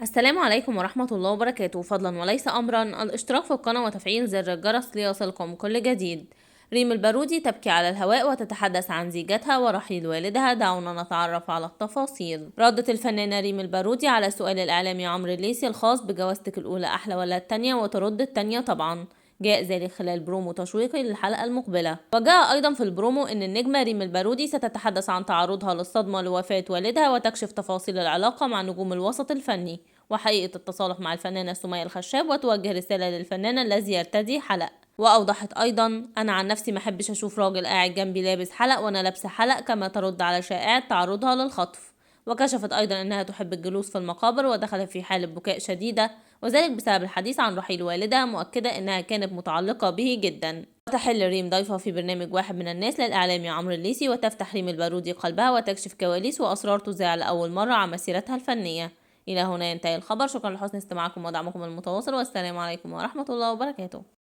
السلام عليكم ورحمة الله وبركاته. فضلا وليس أمرا الاشتراك في القناة وتفعيل زر الجرس ليصلكم كل جديد. ريم البارودي تبكي على الهواء وتتحدث عن زيجتها ورحيل والدها. دعونا نتعرف على التفاصيل. ردت الفنانة ريم البارودي على سؤال الإعلامي عمرو الليثي الخاص بجوازتك الأولى أحلى ولا التانية، وترد التانية طبعا. جاء ذلك خلال برومو تشويقي للحلقة المقبلة. وجاء أيضا في البرومو أن النجمة ريم البارودي ستتحدث عن تعرضها للصدمة لوفاة والدها، وتكشف تفاصيل العلاقة مع نجوم الوسط الفني وحقيقة التصالح مع الفنانة سمية الخشاب، وتوجه رسالة للفنانة الذي يرتدي حلق. وأوضحت أيضا: أنا عن نفسي محبش أشوف راجل قاعد جنبي لابس حلق وأنا لابسة حلق، كما ترد على شائعة تعرضها للخطف. وكشفت أيضا أنها تحب الجلوس في المقابر، ودخلت في حالة بكاء شديدة، وذلك بسبب الحديث عن رحيل والدها، مؤكدة أنها كانت متعلقة به جدا. وتحل ريم ضيفة في برنامج واحد من الناس للإعلامي عمرو الليثي، وتفتح ريم البارودي قلبها وتكشف كواليس وأسرار تذاع لأول مرة عن مسيرتها الفنية. إلى هنا ينتهي الخبر. شكرا لحسن استماعكم ودعمكم المتواصل، والسلام عليكم ورحمة الله وبركاته.